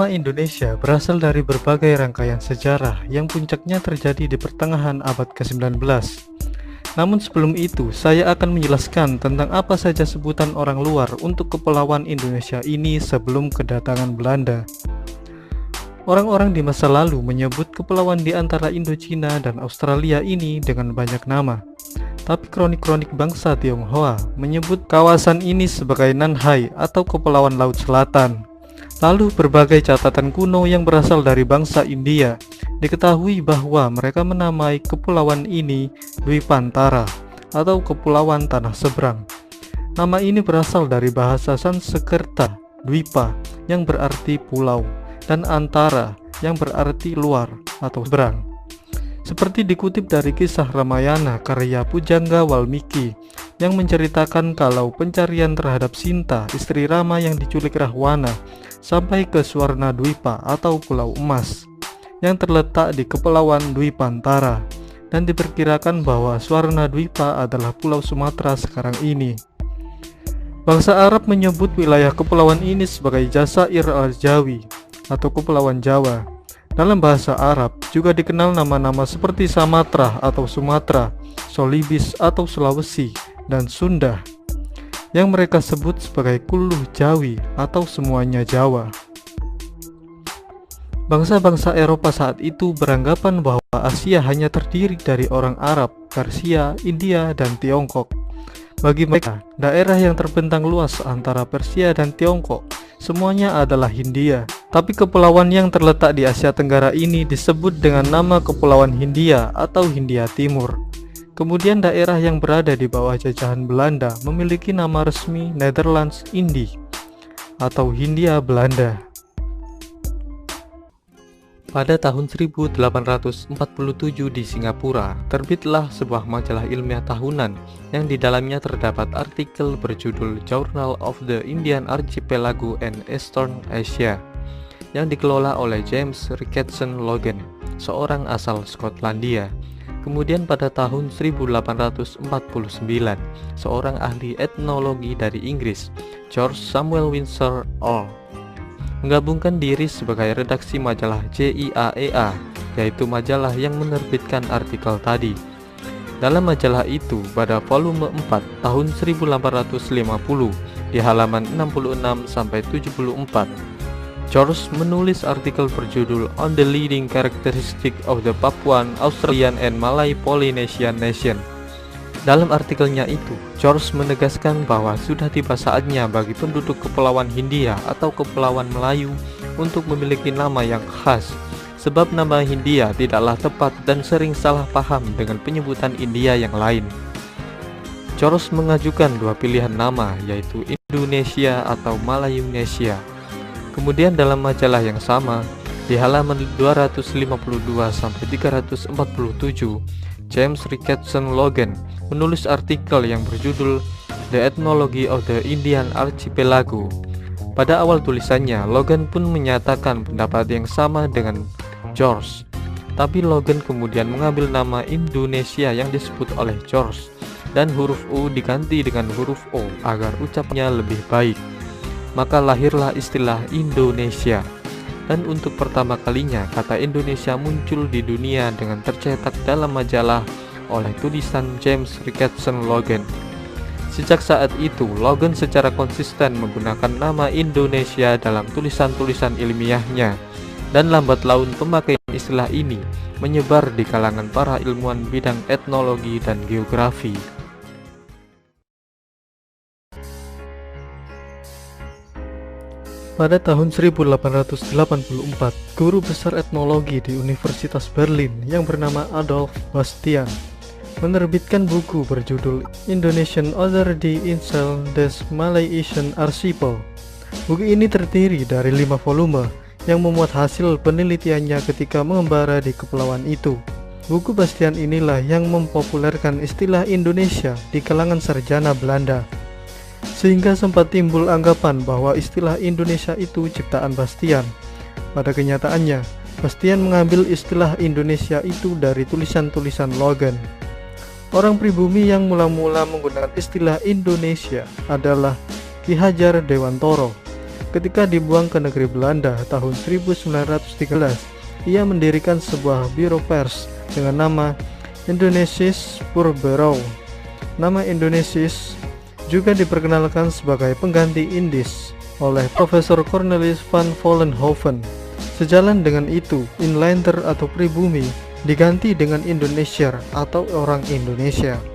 Nama Indonesia berasal dari berbagai rangkaian sejarah yang puncaknya terjadi di pertengahan abad ke-19. Namun sebelum itu, saya akan menjelaskan tentang apa saja sebutan orang luar untuk kepulauan Indonesia ini sebelum kedatangan Belanda. Orang-orang di masa lalu menyebut kepulauan di antara Indochina dan Australia ini dengan banyak nama. Tapi kronik-kronik bangsa Tionghoa menyebut kawasan ini sebagai Nanhai atau Kepulauan Laut Selatan. Lalu berbagai catatan kuno yang berasal dari bangsa India diketahui bahwa mereka menamai kepulauan ini Dwipantara atau Kepulauan Tanah Seberang. Nama ini berasal dari bahasa Sanskerta Dwipa yang berarti pulau dan Antara yang berarti luar atau seberang. Seperti dikutip dari kisah Ramayana karya Pujangga Walmiki yang menceritakan kalau pencarian terhadap Sinta, istri Rama yang diculik Rahwana, sampai ke Swarna Dwipa atau Pulau Emas yang terletak di Kepulauan Dwipantara, dan diperkirakan bahwa Swarna Dwipa adalah Pulau Sumatera sekarang ini. Bangsa Arab menyebut wilayah kepulauan ini sebagai Jazair al-Jawi atau Kepulauan Jawa. Dalam bahasa Arab juga dikenal nama-nama seperti Samatra atau Sumatera, Solibis atau Sulawesi, dan Sunda yang mereka sebut sebagai Kuluh Jawi atau semuanya Jawa. Bangsa-bangsa Eropa saat itu beranggapan bahwa Asia hanya terdiri dari orang Arab, Persia, India, dan Tiongkok. Bagi mereka, daerah yang terbentang luas antara Persia dan Tiongkok semuanya adalah Hindia. Tapi kepulauan yang terletak di Asia Tenggara ini disebut dengan nama Kepulauan Hindia atau Hindia Timur. Kemudian daerah yang berada di bawah jajahan Belanda memiliki nama resmi Nederlands Indie atau Hindia Belanda. Pada tahun 1847 di Singapura, terbitlah sebuah majalah ilmiah tahunan yang di dalamnya terdapat artikel berjudul Journal of the Indian Archipelago and Eastern Asia yang dikelola oleh James Ricketson Logan, seorang asal Skotlandia. Kemudian pada tahun 1849, seorang ahli etnologi dari Inggris, George Samuel Windsor Earl, menggabungkan diri sebagai redaksi majalah JIAEA, yaitu majalah yang menerbitkan artikel tadi. Dalam majalah itu, pada volume 4 tahun 1850, di halaman 66-74, George menulis artikel berjudul On the Leading Characteristic of the Papuan, Australian and Malay Polynesian Nation. Dalam artikelnya itu, George menegaskan bahwa sudah tiba saatnya bagi penduduk Kepulauan Hindia atau Kepulauan Melayu untuk memiliki nama yang khas, sebab nama Hindia tidaklah tepat dan sering salah paham dengan penyebutan India yang lain. George mengajukan dua pilihan nama, yaitu Indonesia atau Malayunesia. Kemudian dalam majalah yang sama, di halaman 252-347, James Ricketson Logan menulis artikel yang berjudul The Ethnology of the Indian Archipelago. Pada awal tulisannya, Logan pun menyatakan pendapat yang sama dengan George. Tapi Logan kemudian mengambil nama Indonesia yang disebut oleh George, dan huruf U diganti dengan huruf O agar ucapnya lebih baik. Maka lahirlah istilah Indonesia. Dan untuk pertama kalinya kata Indonesia muncul di dunia dengan tercetak dalam majalah oleh tulisan James Ricketson Logan. Sejak saat itu, Logan secara konsisten menggunakan nama Indonesia dalam tulisan-tulisan ilmiahnya, dan lambat laun pemakaian istilah ini menyebar di kalangan para ilmuwan bidang etnologi dan geografi. Pada tahun 1884, guru besar etnologi di Universitas Berlin yang bernama Adolf Bastian menerbitkan buku berjudul Indonesian Other die Insel des Malaysian Archipel. Buku ini terdiri dari 5 volume yang memuat hasil penelitiannya ketika mengembara di kepulauan itu. Buku Bastian inilah yang mempopulerkan istilah Indonesia di kalangan sarjana Belanda, sehingga sempat timbul anggapan bahwa istilah Indonesia itu ciptaan Bastian. Pada kenyataannya, Bastian mengambil istilah Indonesia itu dari tulisan-tulisan Logan. Orang pribumi yang mula-mula menggunakan istilah Indonesia adalah Ki Hajar Dewantoro Ketika dibuang ke negeri Belanda tahun 1913, ia mendirikan sebuah biro pers dengan nama Indonesisch Spoorbureau. Nama Indonesisch juga diperkenalkan sebagai pengganti Indis oleh Profesor Cornelis van Vollenhoven. Sejalan dengan itu, Inlander atau pribumi diganti dengan Indonesiër atau orang Indonesia.